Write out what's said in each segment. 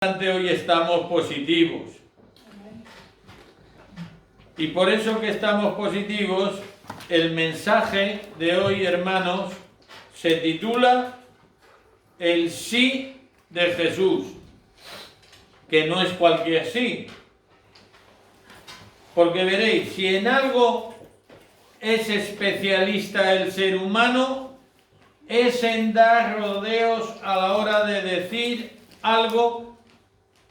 Hoy estamos positivos. Y por eso que estamos positivos, el mensaje de hoy, hermanos, se titula El sí de Jesús, que no es cualquier sí. Porque veréis, si en algo es especialista el ser humano, es en dar rodeos a la hora de decir algo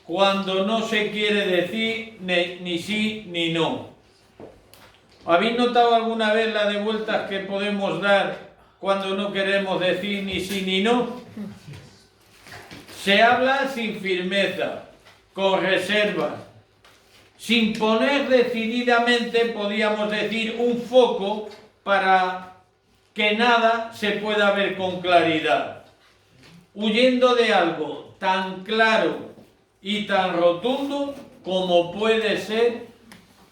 cuando no se quiere decir ni sí ni no. ¿Habéis notado alguna vez la de vueltas que podemos dar cuando no queremos decir ni sí ni no? Se habla sin firmeza, con reservas, sin poner decididamente, podríamos decir, un foco para que nada se pueda ver con claridad, huyendo de algo tan claro y tan rotundo como puede ser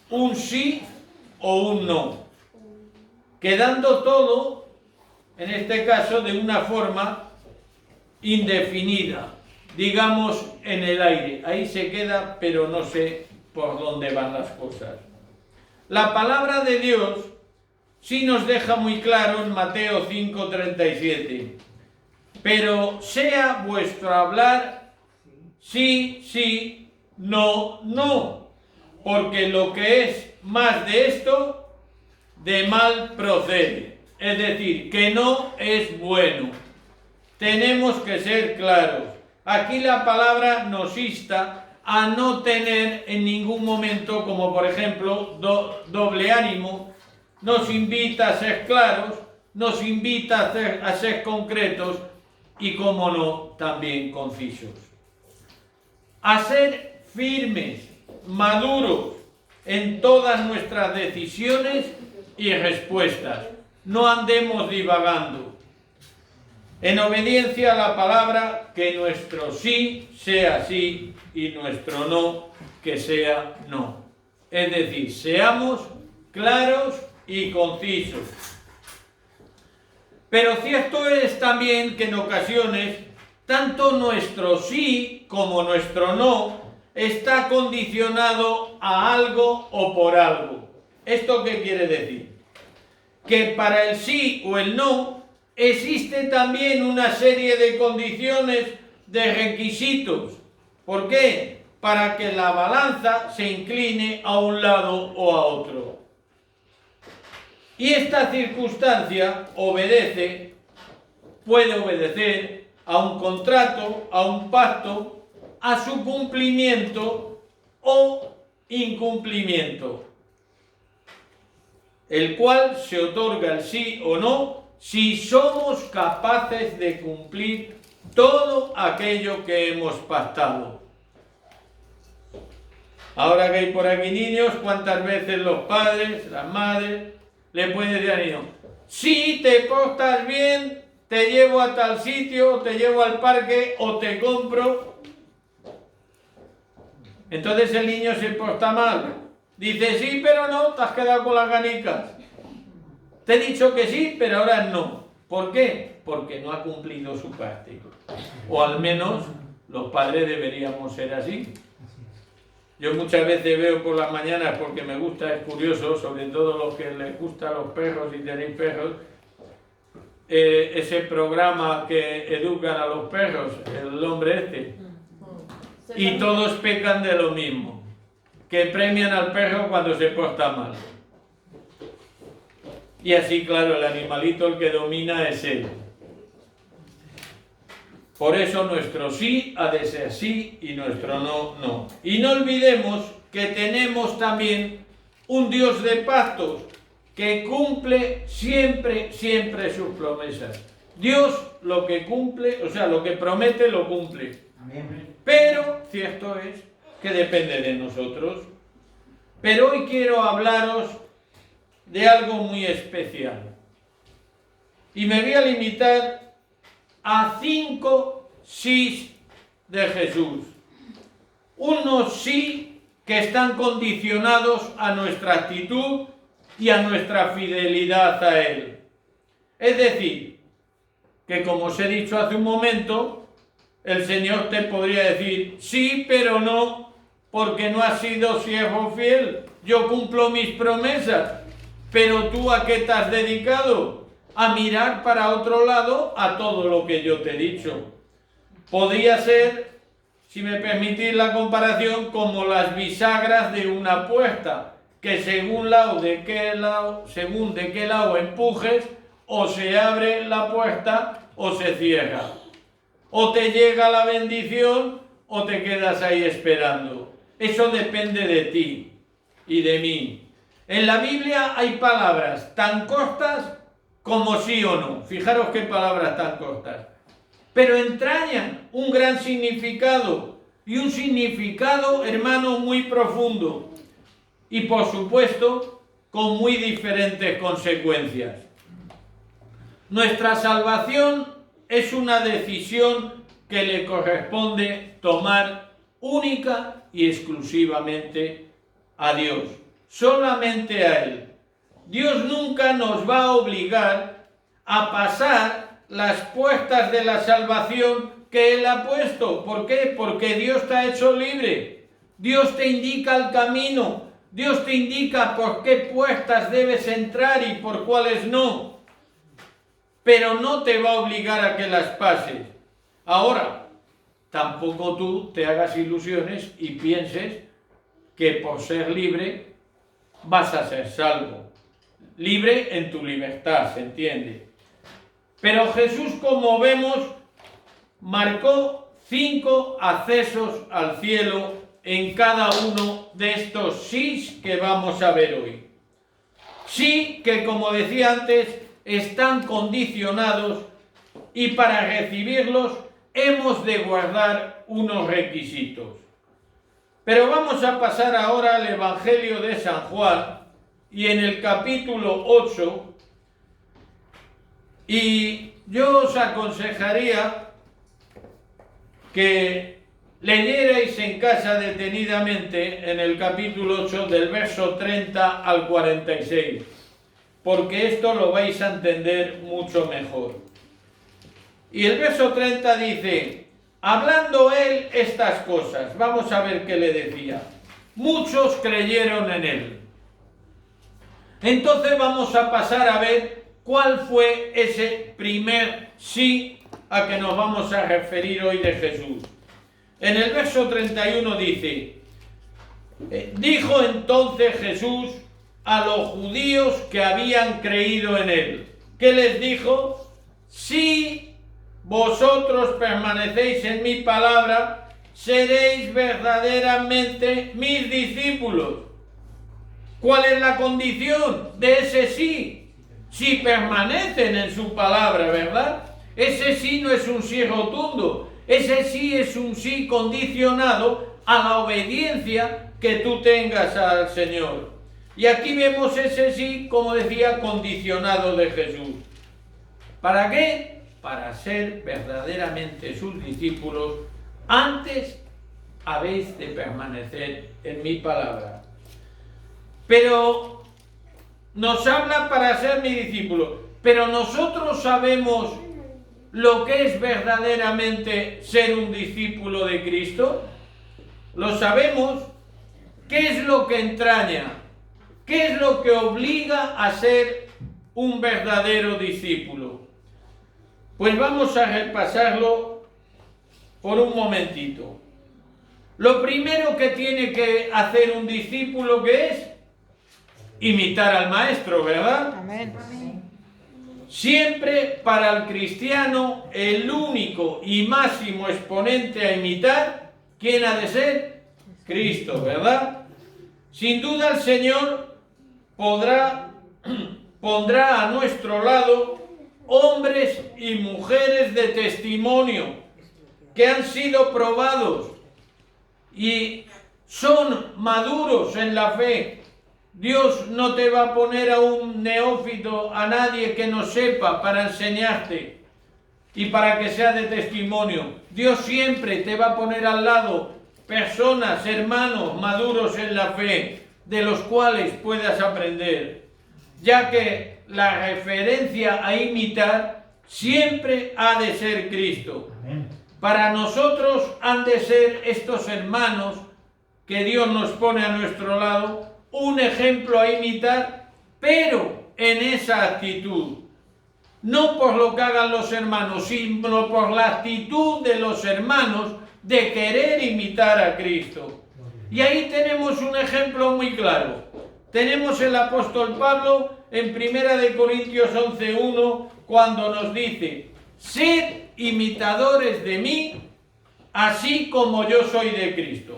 un sí o un no, quedando todo, en este caso, de una forma indefinida, digamos en el aire. Ahí se queda, pero no sé por dónde van las cosas. La palabra de Dios sí nos deja muy claro en Mateo 5:37. Pero sea vuestro hablar sí, sí, no, no, porque lo que es más de esto, de mal procede. Es decir, que no es bueno. Tenemos que ser claros. Aquí la palabra nos insta a no tener en ningún momento, como por ejemplo, doble ánimo. Nos invita a ser claros, nos invita a ser concretos y, como no, también concisos. A ser firmes, maduros en todas nuestras decisiones y respuestas. No andemos divagando. En obediencia a la palabra, que nuestro sí sea sí y nuestro no que sea no. Es decir, seamos claros y concisos. Pero cierto es también que en ocasiones tanto nuestro sí como nuestro no está condicionado a algo o por algo. ¿Esto qué quiere decir? Que para el sí o el no existe también una serie de condiciones, de requisitos. ¿Por qué? Para que la balanza se incline a un lado o a otro. Y esta circunstancia puede obedecer a un contrato, a un pacto, a su cumplimiento o incumplimiento, el cual se otorga el sí o no si somos capaces de cumplir todo aquello que hemos pactado. Ahora que hay por aquí niños, ¿cuántas veces los padres, las madres, le pueden decir al niño: si te portas bien, te llevo a tal sitio, te llevo al parque o te compro? Entonces el niño se porta mal. Dice sí, pero no, te has quedado con las ganicas. Te he dicho que sí, pero ahora no. ¿Por qué? Porque no ha cumplido su parte. O al menos los padres deberíamos ser así. Yo muchas veces veo por las mañanas, porque me gusta, es curioso, sobre todo los que les gustan los perros y tenéis perros, ese programa que educan a los perros, el hombre este, y todos pecan de lo mismo, que premian al perro cuando se porta mal. Y así, claro, el animalito, el que domina es él. Por eso nuestro sí ha de ser sí y nuestro no, no. Y no olvidemos que tenemos también un Dios de pactos que cumple siempre, siempre sus promesas. Dios lo que cumple, o sea, lo que promete lo cumple. Amén. Pero cierto es que depende de nosotros. Pero hoy quiero hablaros de algo muy especial. Y me voy a limitar a 5 sís de Jesús. Unos sí que están condicionados a nuestra actitud y a nuestra fidelidad a Él. Es decir, que como os he dicho hace un momento, el Señor te podría decir, sí, pero no, porque no has sido siervo fiel. Yo cumplo mis promesas, pero tú ¿a qué te has dedicado? A mirar para otro lado a todo lo que yo te he dicho. Podría ser, si me permitís la comparación, como las bisagras de una puerta, que según de qué lado empujes, o se abre la puerta o se cierra. O te llega la bendición o te quedas ahí esperando. Eso depende de ti y de mí. En la Biblia hay palabras tan cortas como sí o no. Fijaros qué palabras tan cortas. Pero entrañan un gran significado, y un significado, hermano, muy profundo. Y por supuesto, con muy diferentes consecuencias. Nuestra salvación es una decisión que le corresponde tomar única y exclusivamente a Dios, solamente a Él. Dios nunca nos va a obligar a pasar las puertas de la salvación que Él ha puesto. ¿Por qué? Porque Dios te ha hecho libre. Dios te indica el camino. Dios te indica por qué puertas debes entrar y por cuáles no. Pero no te va a obligar a que las pases. Ahora, tampoco tú te hagas ilusiones y pienses que por ser libre vas a ser salvo. Libre en tu libertad, ¿se entiende? Pero Jesús, como vemos, marcó 5 accesos al cielo en cada uno de estos sís que vamos a ver hoy. Sí que, como decía antes, están condicionados y para recibirlos hemos de guardar unos requisitos. Pero vamos a pasar ahora al Evangelio de San Juan y en el capítulo 8, y yo os aconsejaría que leyerais en casa detenidamente en el capítulo 8 del verso 30 al 46, porque esto lo vais a entender mucho mejor. Y el verso 30 dice, hablando él estas cosas, vamos a ver qué le decía. Muchos creyeron en él. Entonces vamos a pasar a ver cuál fue ese primer sí a que nos vamos a referir hoy de Jesús. En el verso 31 dice, dijo entonces Jesús a los judíos que habían creído en él. ¿Qué les dijo? Si vosotros permanecéis en mi palabra, seréis verdaderamente mis discípulos. ¿Cuál es la condición de ese sí? Si permanecen en su palabra, ¿verdad? Ese sí no es un sí rotundo, ese sí es un sí condicionado a la obediencia que tú tengas al Señor. Y aquí vemos ese sí, como decía, condicionado de Jesús. ¿Para qué? Para ser verdaderamente sus discípulos, antes habéis de permanecer en mi palabra. Pero nos habla para ser mi discípulo, pero nosotros sabemos lo que es verdaderamente ser un discípulo de Cristo. Lo sabemos. ¿Qué es lo que entraña? ¿Qué es lo que obliga a ser un verdadero discípulo? Pues vamos a repasarlo por un momentito. Lo primero que tiene que hacer un discípulo, ¿qué es? Imitar al maestro, ¿verdad? Amén. Siempre para el cristiano el único y máximo exponente a imitar, ¿quién ha de ser? Cristo, ¿verdad? Sin duda el Señor pondrá a nuestro lado hombres y mujeres de testimonio que han sido probados y son maduros en la fe. Dios no te va a poner a un neófito, a nadie que no sepa, para enseñarte y para que sea de testimonio. Dios siempre te va a poner al lado personas, hermanos maduros en la fe, de los cuales puedas aprender, ya que la referencia a imitar siempre ha de ser Cristo. Para nosotros han de ser estos hermanos que Dios nos pone a nuestro lado un ejemplo a imitar, pero en esa actitud. No por lo que hagan los hermanos, sino por la actitud de los hermanos de querer imitar a Cristo. Y ahí tenemos un ejemplo muy claro. Tenemos el apóstol Pablo en 1 Corintios 11:1, cuando nos dice: sed imitadores de mí, así como yo soy de Cristo.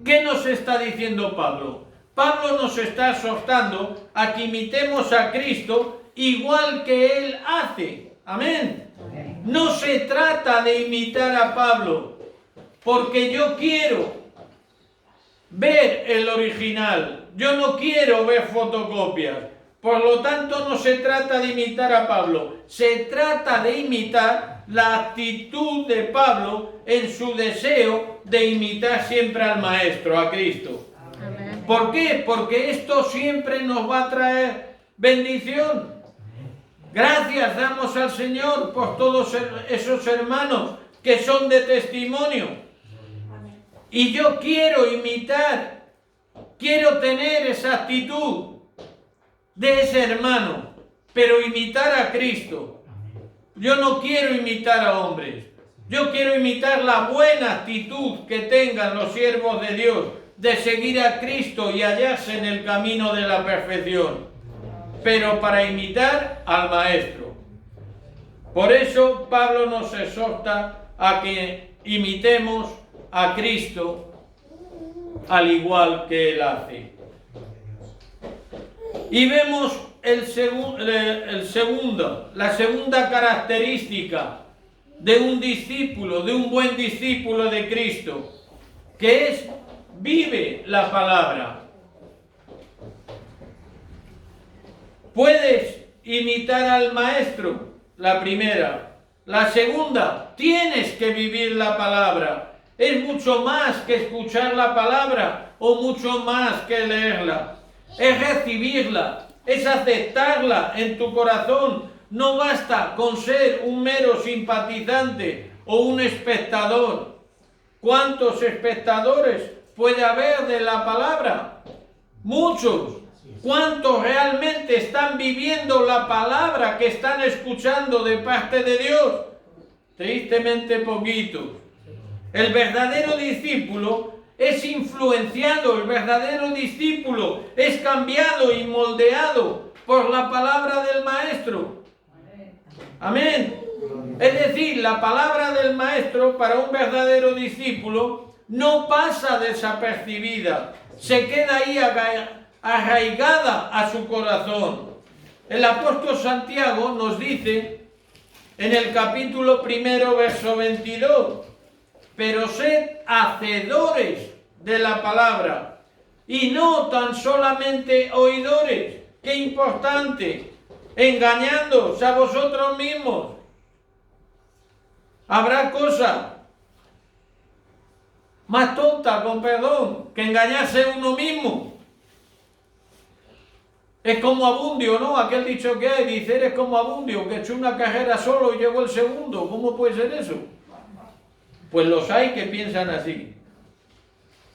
¿Qué nos está diciendo Pablo? Pablo nos está exhortando a que imitemos a Cristo igual que Él hace. Amén. No se trata de imitar a Pablo, porque yo quiero ver el original. Yo no quiero ver fotocopias. Por lo tanto, no se trata de imitar a Pablo. Se trata de imitar la actitud de Pablo en su deseo de imitar siempre al Maestro, a Cristo. Amén. ¿Por qué? Porque esto siempre nos va a traer bendición. Gracias damos al Señor por todos esos hermanos que son de testimonio. Y yo quiero imitar, quiero tener esa actitud de ese hermano, pero imitar a Cristo. Yo no quiero imitar a hombres. Yo quiero imitar la buena actitud que tengan los siervos de Dios de seguir a Cristo y hallarse en el camino de la perfección, pero para imitar al Maestro. Por eso Pablo nos exhorta a que imitemos a Cristo al igual que Él hace. Y vemos la segunda característica de un discípulo, de un buen discípulo de Cristo, que es: vive la palabra. Puedes imitar al Maestro, la primera. La segunda, tienes que vivir la palabra. Es mucho más que escuchar la palabra o mucho más que leerla. Es recibirla, es aceptarla en tu corazón. No basta con ser un mero simpatizante o un espectador. ¿Cuántos espectadores puede haber de la palabra? Muchos. ¿Cuántos realmente están viviendo la palabra que están escuchando de parte de Dios? Tristemente poquitos. El verdadero discípulo es influenciado, el verdadero discípulo es cambiado y moldeado por la palabra del Maestro. Amén. Es decir, la palabra del Maestro para un verdadero discípulo no pasa desapercibida, se queda ahí arraigada a su corazón. El apóstol Santiago nos dice en el capítulo 1, verso 22: pero sed hacedores de la palabra y no tan solamente oidores. ¡Qué importante! Engañándoos a vosotros mismos. Habrá cosa más tonta, con perdón, que engañarse uno mismo. Es como Abundio, ¿no? Aquel dicho que hay, dice: eres como Abundio, que echó una carrera solo y llegó el segundo. ¿Cómo puede ser eso? Pues los hay que piensan así.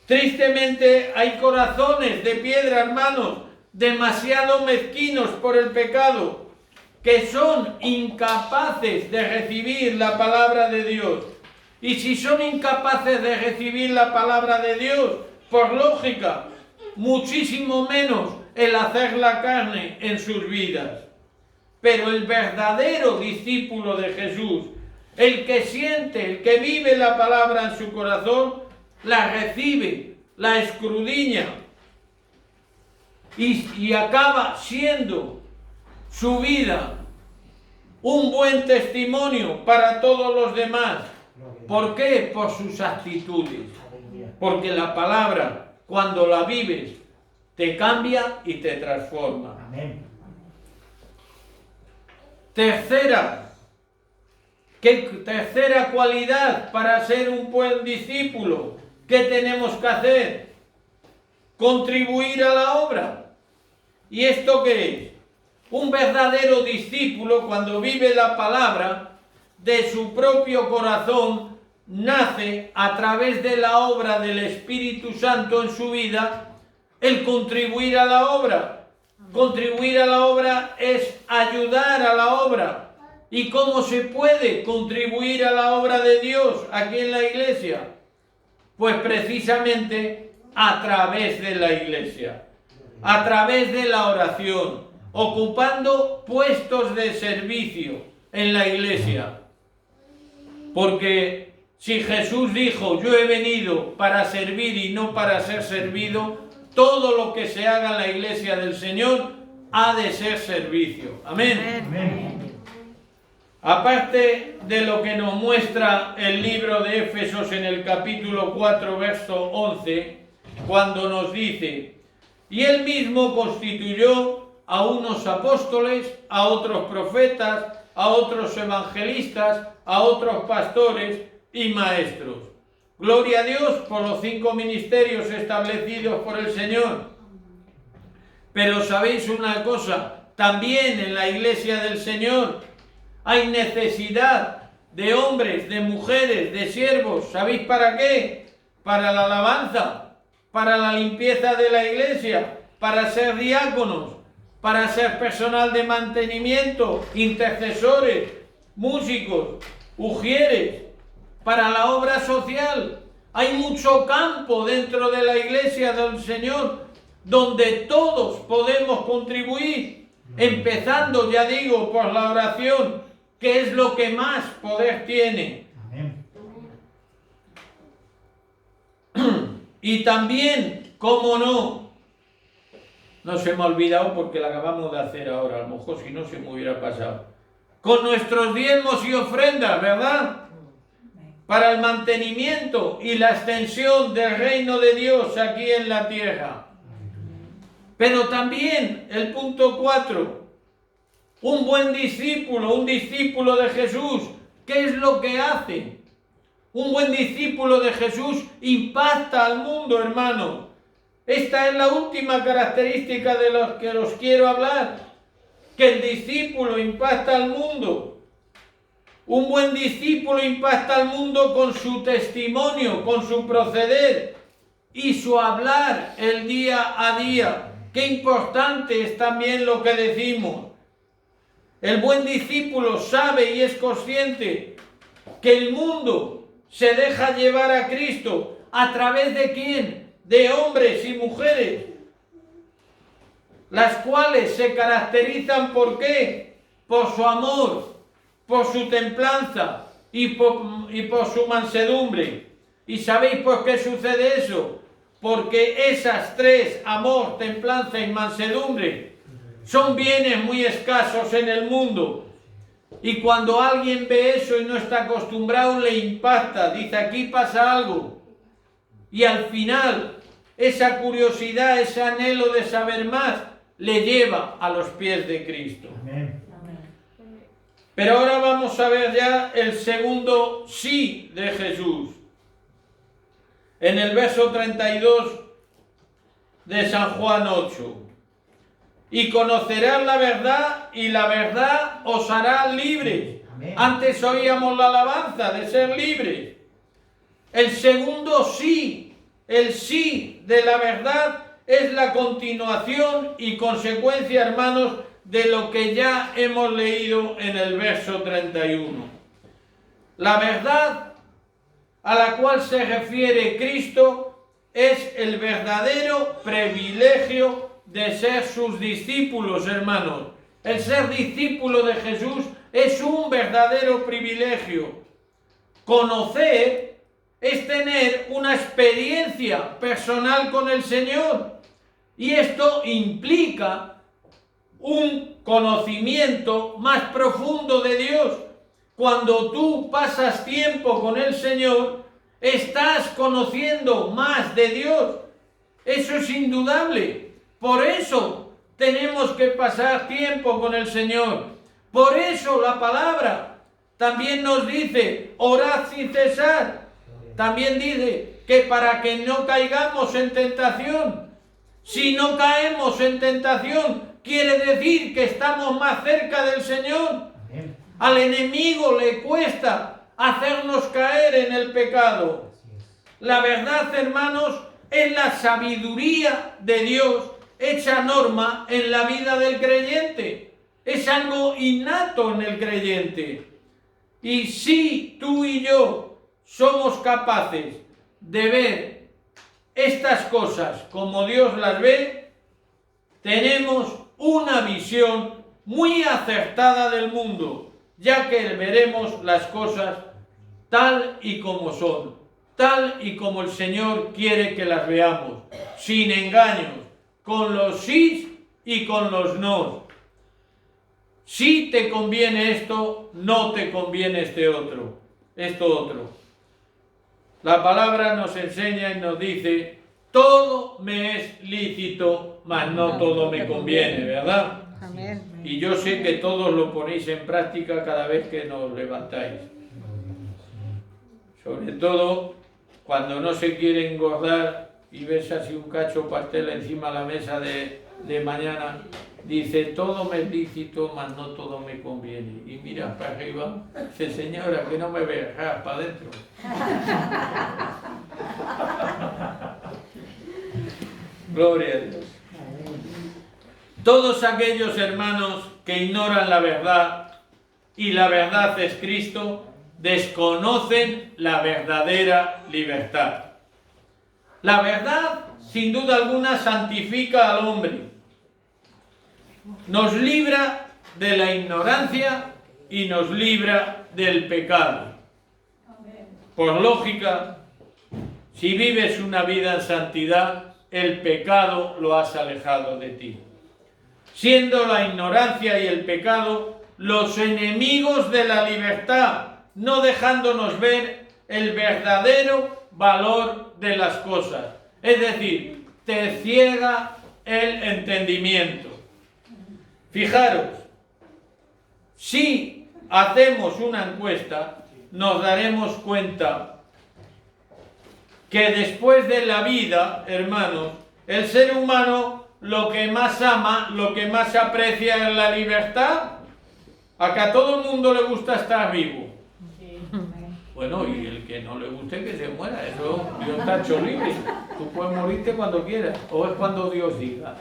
Tristemente hay corazones de piedra, hermanos, demasiado mezquinos por el pecado, que son incapaces de recibir la palabra de Dios. Y si son incapaces de recibir la palabra de Dios, por lógica, muchísimo menos el hacer la carne en sus vidas. Pero el verdadero discípulo de Jesús, el que siente, el que vive la palabra en su corazón, la recibe, la escudriña y acaba siendo su vida un buen testimonio para todos los demás. ¿Por qué? Por sus actitudes. Porque la palabra, cuando la vives, te cambia y te transforma. Amén. Tercera cualidad para ser un buen discípulo. ¿Qué tenemos que hacer? Contribuir a la obra. ¿Y esto qué es? Un verdadero discípulo, cuando vive la palabra, de su propio corazón nace a través de la obra del Espíritu Santo en su vida, el contribuir a la obra. Contribuir a la obra es ayudar a la obra. ¿Y cómo se puede contribuir a la obra de Dios aquí en la iglesia? Pues precisamente a través de la iglesia, a través de la oración, ocupando puestos de servicio en la iglesia. Porque si Jesús dijo, yo he venido para servir y no para ser servido, todo lo que se haga en la iglesia del Señor ha de ser servicio. Amén. Amén. Aparte de lo que nos muestra el libro de Éfesos en el capítulo 4, verso 11, cuando nos dice, y él mismo constituyó a unos apóstoles, a otros profetas, a otros evangelistas, a otros pastores y maestros. Gloria a Dios por los 5 ministerios establecidos por el Señor. Pero sabéis una cosa, también en la iglesia del Señor hay necesidad de hombres, de mujeres, de siervos. ¿Sabéis para qué? Para la alabanza, para la limpieza de la iglesia, para ser diáconos, para ser personal de mantenimiento, intercesores, músicos, ujieres, para la obra social. Hay mucho campo dentro de la iglesia del Señor donde todos podemos contribuir, empezando, ya digo, por la oración, que es lo que más poder tiene. Amén. Y también, cómo no se me ha olvidado porque la acabamos de hacer ahora, a lo mejor si no se me hubiera pasado, con nuestros diezmos y ofrendas, ¿verdad? Para el mantenimiento y la extensión del reino de Dios aquí en la tierra. Pero también el punto 4, un buen discípulo, un discípulo de Jesús, ¿qué es lo que hace? Un buen discípulo de Jesús impacta al mundo, hermanos. Esta es la última característica de los que os quiero hablar, que el discípulo impacta al mundo. Un buen discípulo impacta al mundo con su testimonio, con su proceder y su hablar el día a día. Qué importante es también lo que decimos. El buen discípulo sabe y es consciente que el mundo se deja llevar a Cristo. ¿A través de quién? De hombres y mujeres, las cuales se caracterizan ¿por qué? Por su amor, por su templanza y por su mansedumbre. ¿Y sabéis por qué sucede eso? Porque esas tres, amor, templanza y mansedumbre, son bienes muy escasos en el mundo. Y cuando alguien ve eso y no está acostumbrado, le impacta, dice, aquí pasa algo. Y al final, esa curiosidad, ese anhelo de saber más, le lleva a los pies de Cristo. Amén. Pero ahora vamos a ver ya el segundo sí de Jesús. En el verso 32 de San Juan 8. Y conocerás la verdad, y la verdad os hará libres. Amén. Antes oíamos la alabanza de ser libres. El segundo sí, el sí de la verdad, es la continuación y consecuencia, hermanos, de lo que ya hemos leído en el verso 31. La verdad a la cual se refiere Cristo es el verdadero privilegio de ser sus discípulos, hermanos. El ser discípulo de Jesús es un verdadero privilegio. Conocer es tener una experiencia personal con el Señor. Y esto implica un conocimiento más profundo de Dios. Cuando tú pasas tiempo con el Señor, estás conociendo más de Dios. Eso es indudable. Por eso tenemos que pasar tiempo con el Señor. Por eso la palabra también nos dice, orad sin cesar. También dice que para que no caigamos en tentación. Si no caemos en tentación, quiere decir que estamos más cerca del Señor. Amén. Al enemigo le cuesta hacernos caer en el pecado. La verdad, hermanos, es la sabiduría de Dios hecha norma en la vida del creyente. Es algo innato en el creyente. Y si tú y yo somos capaces de ver estas cosas como Dios las ve, tenemos una visión muy acertada del mundo, ya que veremos las cosas tal y como son, tal y como el Señor quiere que las veamos, sin engaños, con los sís y con los nos. Si te conviene esto, no te conviene esto otro. La palabra nos enseña y nos dice, todo me es lícito, mas no todo me conviene, ¿verdad? Amén. Y yo sé que todos lo ponéis en práctica cada vez que nos levantáis. Sobre todo cuando no se quiere engordar y ves así un cacho pastel encima de la mesa de mañana, dice, todo me es lícito, mas no todo me conviene. Y miras para arriba, dice, señora, que no me veas para adentro. Gloria a Dios. Todos aquellos hermanos que ignoran la verdad, y la verdad es Cristo, desconocen la verdadera libertad. La verdad, sin duda alguna, santifica al hombre. Nos libra de la ignorancia y nos libra del pecado. Por lógica, si vives una vida en santidad, el pecado lo has alejado de ti. Siendo la ignorancia y el pecado los enemigos de la libertad, no dejándonos ver el verdadero valor de las cosas. Es decir, te ciega el entendimiento. Fijaros, si hacemos una encuesta, nos daremos cuenta que después de la vida, hermanos, el ser humano lo que más ama, lo que más aprecia es la libertad. ¿A que a todo el mundo le gusta estar vivo? Sí. Bueno, y el que no le guste que se muera, eso Dios está hecho libre. Tú puedes morirte cuando quieras, o es cuando Dios diga.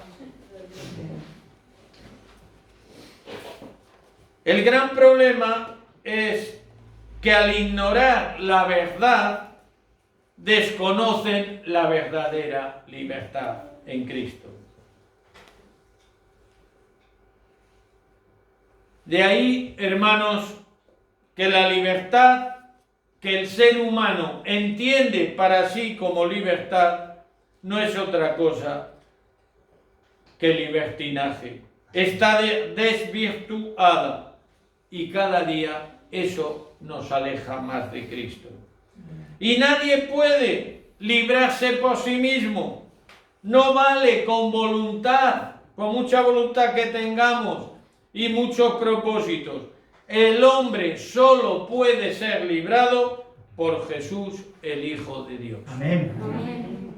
El gran problema es que al ignorar la verdad, desconocen la verdadera libertad en Cristo. De ahí, hermanos, que la libertad que el ser humano entiende para sí como libertad no es otra cosa que libertinaje. Está desvirtuada y cada día eso nos aleja más de Cristo. Y nadie puede librarse por sí mismo. No vale con voluntad, con mucha voluntad que tengamos y muchos propósitos. El hombre solo puede ser librado por Jesús, el Hijo de Dios. Amén.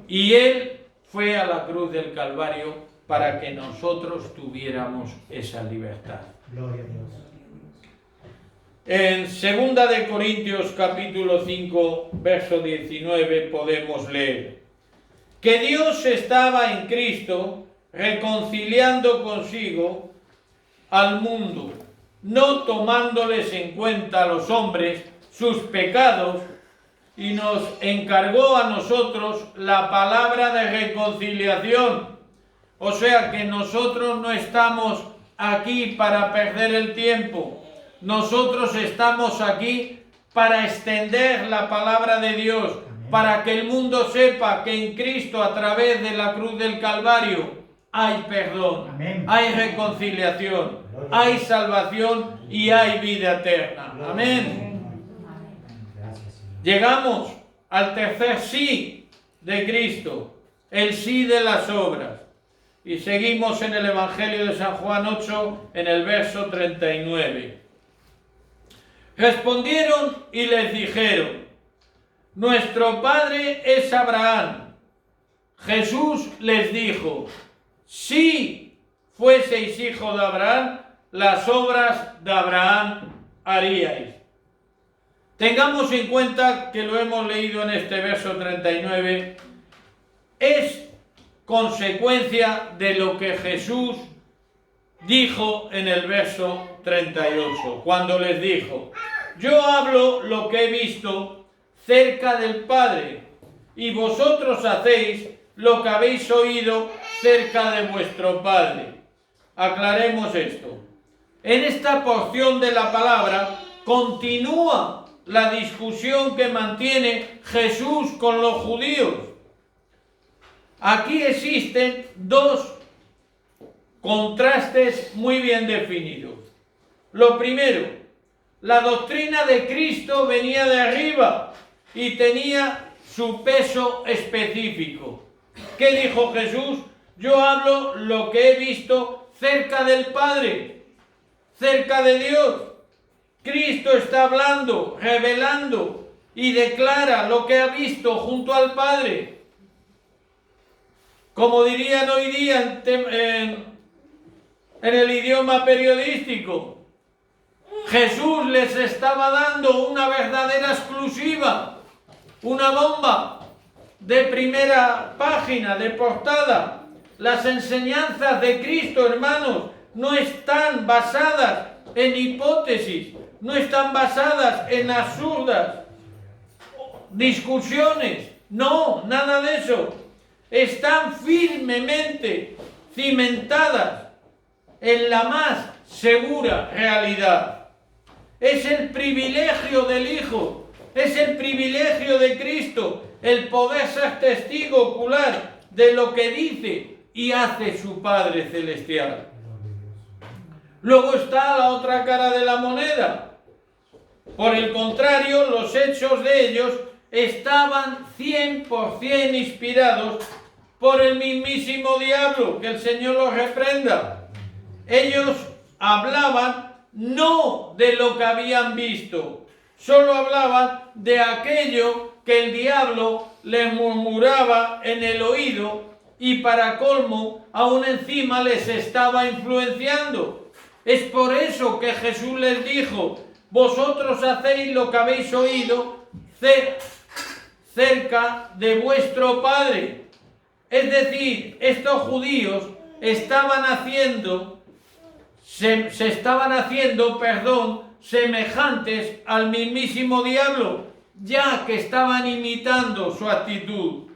Y Él fue a la cruz del Calvario para que nosotros tuviéramos esa libertad. Gloria a Dios. En 2 de Corintios capítulo 5, verso 19 podemos leer que Dios estaba en Cristo reconciliando consigo al mundo, no tomándoles en cuenta a los hombres sus pecados, y nos encargó a nosotros la palabra de reconciliación. O sea que nosotros no estamos aquí para perder el tiempo. Nosotros estamos aquí para extender la palabra de Dios, para que el mundo sepa que en Cristo, a través de la cruz del Calvario, hay perdón, Amén. hay reconciliación, hay salvación y hay vida eterna. Amén. Gracias, Señor. Llegamos al tercer sí de Cristo, el sí de las obras. Y seguimos en el Evangelio de San Juan 8, en el verso 39. Respondieron y les dijeron: nuestro padre es Abraham. Jesús les dijo: si fueseis hijo de Abraham, las obras de Abraham haríais. Tengamos en cuenta que lo hemos leído en este verso 39, es consecuencia de lo que Jesús dijo en el verso 38, cuando les dijo: yo hablo lo que he visto cerca del Padre, y vosotros hacéis lo que habéis oído cerca de vuestro Padre. Aclaremos esto. En esta porción de la palabra continúa la discusión que mantiene Jesús con los judíos. Aquí existen dos contrastes muy bien definidos. Lo primero, la doctrina de Cristo venía de arriba y tenía su peso específico. ¿Qué dijo Jesús? Yo hablo lo que he visto cerca del Padre, cerca de Dios. Cristo está hablando, revelando y declara lo que ha visto junto al Padre. Como dirían hoy día en el idioma periodístico, Jesús les estaba dando una verdadera exclusiva, una bomba de primera página, de portada. Las enseñanzas de Cristo, hermanos, no están basadas en hipótesis, no están basadas en absurdas discusiones, no, nada de eso. Están firmemente cimentadas en la más segura realidad. Es el privilegio del Hijo, es el privilegio de Cristo, el poder ser testigo ocular de lo que dice y hace su Padre Celestial. Luego está la otra cara de la moneda. Por el contrario, los hechos de ellos estaban 100% inspirados por el mismísimo diablo, que el Señor los reprenda. Ellos hablaban no de lo que habían visto, solo hablaban de aquello que el diablo les murmuraba en el oído y para colmo, aún encima les estaba influenciando. Es por eso que Jesús les dijo: vosotros hacéis lo que habéis oído cerca de vuestro Padre. Es decir, estos judíos estaban haciendo, se estaban haciendo, semejantes al mismísimo diablo, ya que estaban imitando su actitud.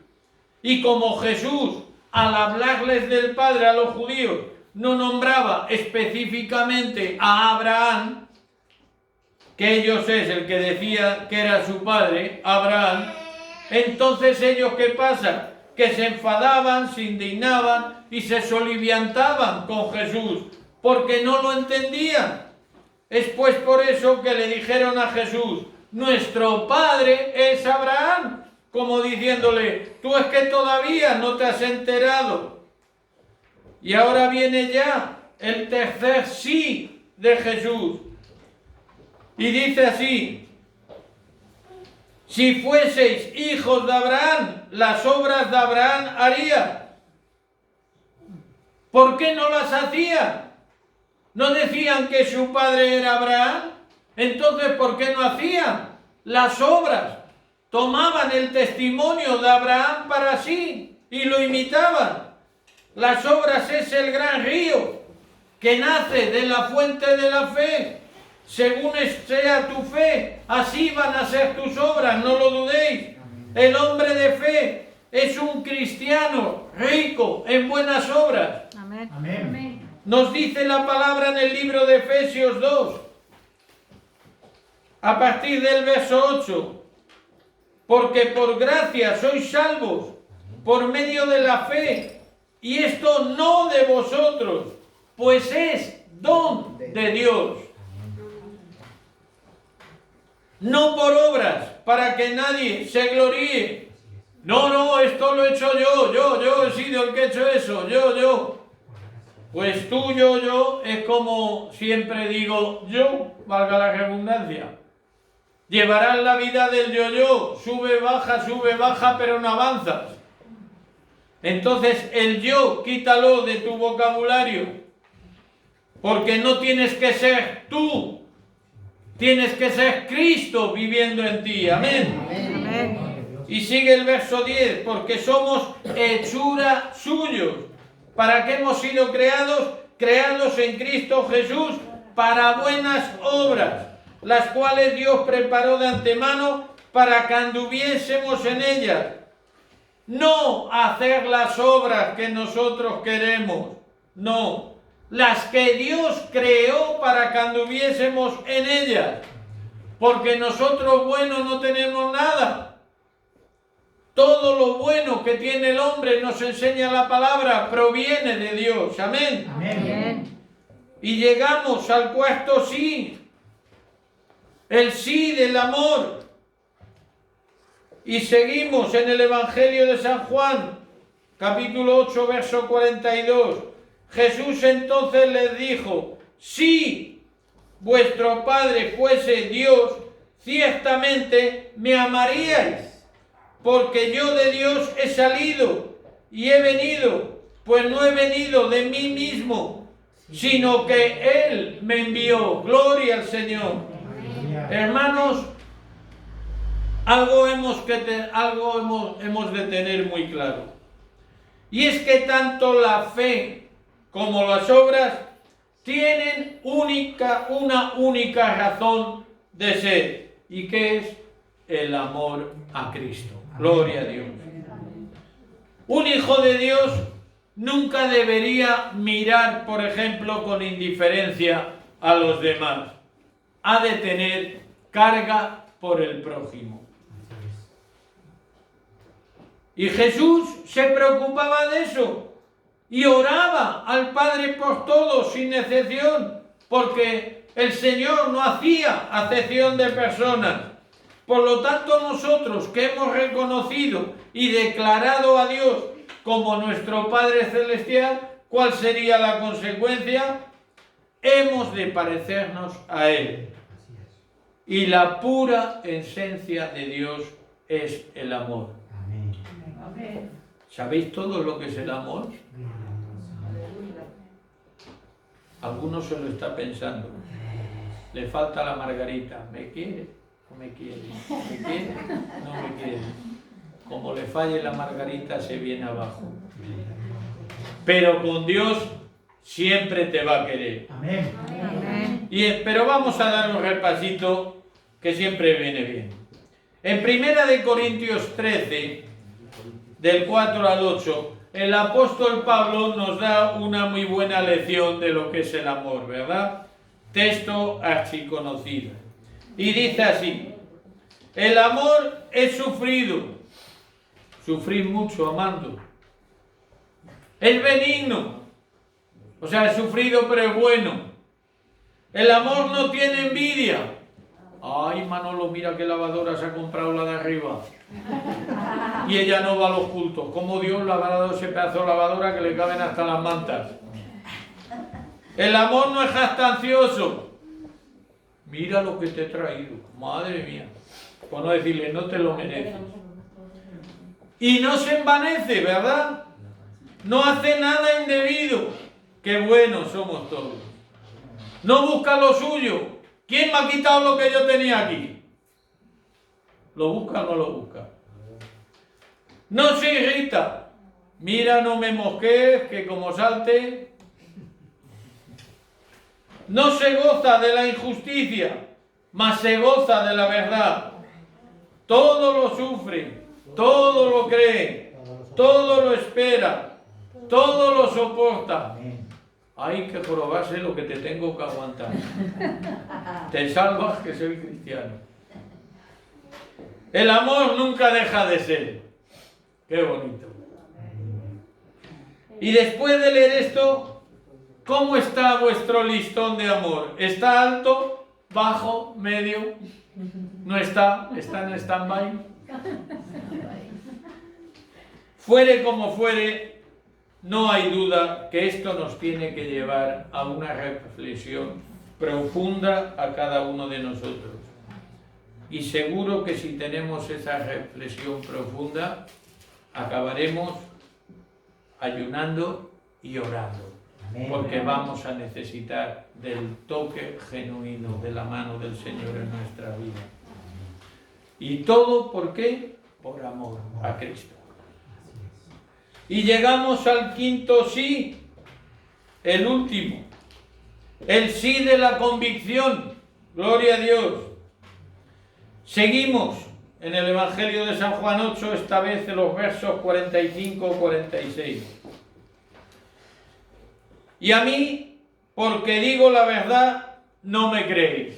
Y como Jesús, al hablarles del Padre a los judíos, no nombraba específicamente a Abraham, que ellos es el que decía que era su padre, Abraham, entonces ellos, ¿qué pasa? Que se enfadaban, se indignaban y se soliviantaban con Jesús, porque no lo entendían. Es pues por eso que le dijeron a Jesús: nuestro padre es Abraham, como diciéndole: tú es que todavía no te has enterado. Y ahora viene ya el tercer sí de Jesús. Y dice así: si fueseis hijos de Abraham, las obras de Abraham haría. ¿Por qué no las hacían? ¿No decían que su padre era Abraham? Entonces, ¿por qué no hacían las obras? Tomaban el testimonio de Abraham para sí y lo imitaban. Las obras es el gran río que nace de la fuente de la fe. Según sea tu fe, así van a ser tus obras, no lo dudéis. El hombre de fe es un cristiano rico en buenas obras. Amén. Amén. Nos dice la palabra en el libro de Efesios 2, a partir del verso 8. Porque por gracia sois salvos, por medio de la fe, y esto no de vosotros, pues es don de Dios. No por obras, para que nadie se gloríe. No, esto lo he hecho yo he sido el que he hecho eso, yo. Pues tú, yo, es como siempre digo yo, valga la redundancia. Llevarás la vida del yo, sube, baja, pero no avanzas. Entonces el yo, quítalo de tu vocabulario, porque no tienes que ser tú, Tienes que ser Cristo viviendo en ti. Amén. Amén. Y sigue el verso 10, porque somos hechura suyos. ¿Para qué hemos sido creados? Creados en Cristo Jesús para buenas obras, las cuales Dios preparó de antemano para que anduviésemos en ellas. No hacer las obras que nosotros queremos, no, las que Dios creó para que anduviésemos en ellas, porque nosotros buenos no tenemos nada. Todo lo bueno que tiene el hombre, nos enseña la palabra, proviene de Dios. Amén. Amén. Y llegamos al cuarto sí, el sí del amor. Y seguimos en el Evangelio de San Juan, capítulo 8, verso 42. Jesús entonces les dijo: si vuestro Padre fuese Dios, ciertamente me amaríais, porque yo de Dios he salido y he venido, pues no he venido de mí mismo, sino que Él me envió. Gloria al Señor. Hermanos, algo hemos de tener muy claro. Y es que tanto la fe como las obras tienen una única razón de ser. ¿Y qué es? El amor a Cristo. Gloria a Dios. Un hijo de Dios nunca debería mirar, por ejemplo, con indiferencia a los demás. Ha de tener carga por el prójimo. Y Jesús se preocupaba de eso y oraba al Padre por todos sin excepción, porque el Señor no hacía acepción de personas. Por lo tanto, nosotros que hemos reconocido y declarado a Dios como nuestro Padre Celestial, ¿cuál sería la consecuencia? Hemos de parecernos a Él. Y la pura esencia de Dios es el amor. Amén. ¿Sabéis todo lo que es el amor? Algunos se lo está pensando. Le falta la margarita. ¿Me quiere? No me quiere. ¿Me quiere? No me quiere. Como le falle la margarita, se viene abajo. Pero con Dios siempre te va a querer. Amén. Amén. Pero vamos a dar un repasito que siempre viene bien. En 1 Corintios 13, del 4 al 8, el apóstol Pablo nos da una muy buena lección de lo que es el amor, ¿verdad? Texto archiconocido. Y dice así: el amor es sufrido. Sufrir mucho amando. Es benigno. O sea, es sufrido pero es bueno. El amor no tiene envidia. Ay, Manolo, mira qué lavadora se ha comprado la de arriba. Y ella no va a los cultos. ¿Cómo Dios le habrá dado ese pedazo de lavadora que le caben hasta las mantas? El amor no es jactancioso. Mira lo que te he traído. Madre mía. Por no decirle, no te lo mereces. Y no se envanece, ¿verdad? No hace nada indebido. Qué buenos somos todos. No busca lo suyo. ¿Quién me ha quitado lo que yo tenía aquí? ¿Lo busca o no lo busca? No se irrita. Mira, no me mosquees, que como salte. No se goza de la injusticia, mas se goza de la verdad. Todo lo sufre, todo lo cree, todo lo espera, todo lo soporta. Hay que probarse lo que te tengo que aguantar. Te salvas que soy cristiano. El amor nunca deja de ser. Qué bonito. Y después de leer esto, ¿cómo está vuestro listón de amor? ¿Está alto, bajo, medio? ¿No está? ¿Está en stand-by? Fuere como fuere, no hay duda que esto nos tiene que llevar a una reflexión profunda a cada uno de nosotros. Y seguro que si tenemos esa reflexión profunda, acabaremos ayunando y orando. porque vamos a necesitar del toque genuino de la mano del Señor en nuestra vida. ¿Y todo por qué? Por amor a Cristo. Y llegamos al quinto sí, el último, el sí de la convicción. Gloria a Dios. Seguimos en el Evangelio de San Juan 8, esta vez en los versos 45-46. Y a mí, porque digo la verdad, no me creéis.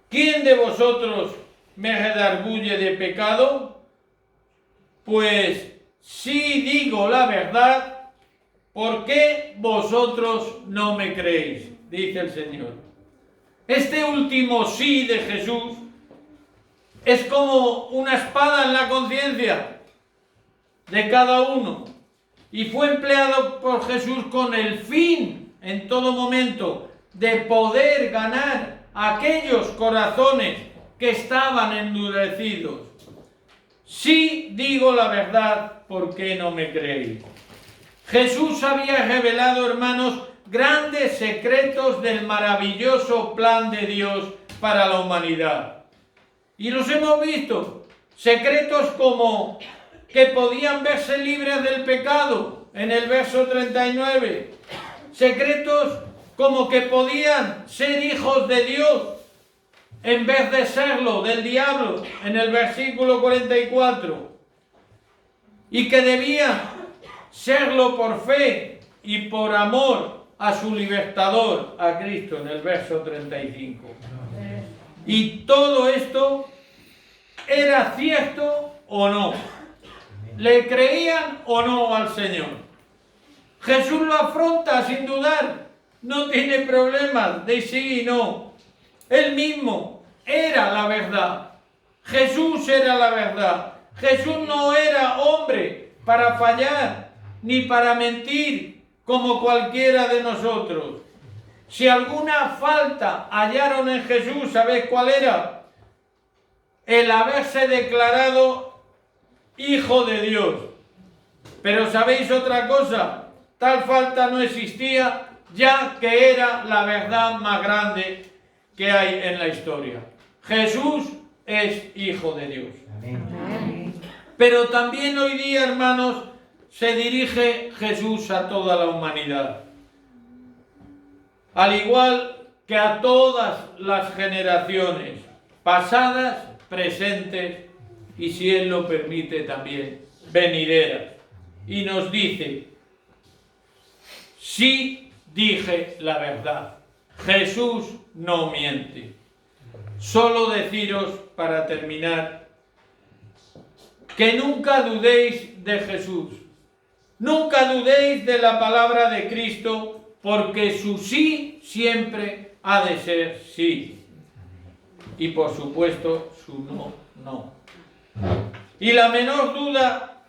¿Quién de vosotros me redarguye de pecado? Pues si digo la verdad, ¿por qué vosotros no me creéis? Dice el Señor. Este último sí de Jesús es como una espada en la conciencia de cada uno. Y fue empleado por Jesús con el fin, en todo momento, de poder ganar a aquellos corazones que estaban endurecidos. Si digo la verdad, ¿por qué no me creéis? Jesús había revelado, hermanos, grandes secretos del maravilloso plan de Dios para la humanidad. Y los hemos visto. Secretos como que podían verse libres del pecado, en el verso 39. Secretos como que podían ser hijos de Dios, en vez de serlo del diablo, en el versículo 44. Y que debían serlo por fe y por amor a su libertador, a Cristo, en el verso 35. Y todo esto era cierto o no. ¿Le creían o no al Señor? Jesús lo afronta sin dudar. No tiene problemas de sí y no. Él mismo era la verdad. Jesús era la verdad. Jesús no era hombre para fallar ni para mentir como cualquiera de nosotros. Si alguna falta hallaron en Jesús, ¿sabéis cuál era? El haberse declarado Hijo de Dios. Pero ¿sabéis otra cosa? Tal falta no existía, ya que era la verdad más grande que hay en la historia. Jesús es Hijo de Dios. Amén. Pero también hoy día, hermanos, se dirige Jesús a toda la humanidad. Al igual que a todas las generaciones, pasadas, presentes y, si Él lo permite, también venideras. Y nos dice, sí dije la verdad. Jesús no miente. Solo deciros, para terminar, que nunca dudéis de Jesús. Nunca dudéis de la palabra de Cristo, porque su sí siempre ha de ser sí. Y por supuesto, su no, no. Y la menor duda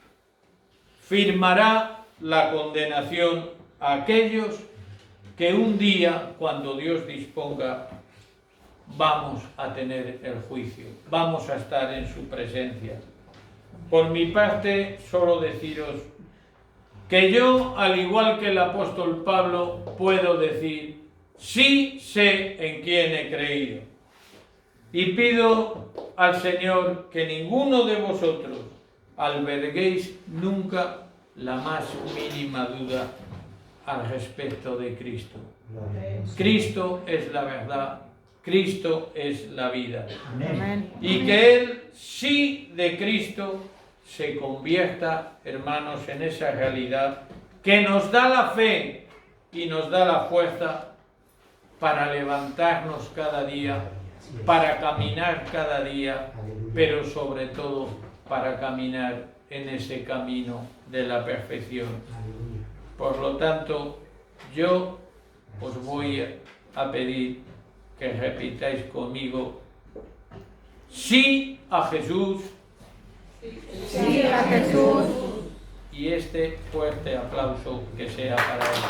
firmará la condenación a aquellos que un día, cuando Dios disponga, vamos a tener el juicio, vamos a estar en su presencia. Por mi parte, solo deciros que yo, al igual que el apóstol Pablo, puedo decir, sí sé en quién he creído. Y pido al Señor que ninguno de vosotros alberguéis nunca la más mínima duda al respecto de Cristo. Cristo es la verdad, Cristo es la vida. Amén. Y que el sí de Cristo se convierta, hermanos, en esa realidad que nos da la fe y nos da la fuerza para levantarnos cada día, para caminar cada día, pero sobre todo para caminar en ese camino de la perfección. Por lo tanto, yo os voy a pedir que repitáis conmigo, sí a Jesús. Sí a Jesús. Y este fuerte aplauso que sea para él.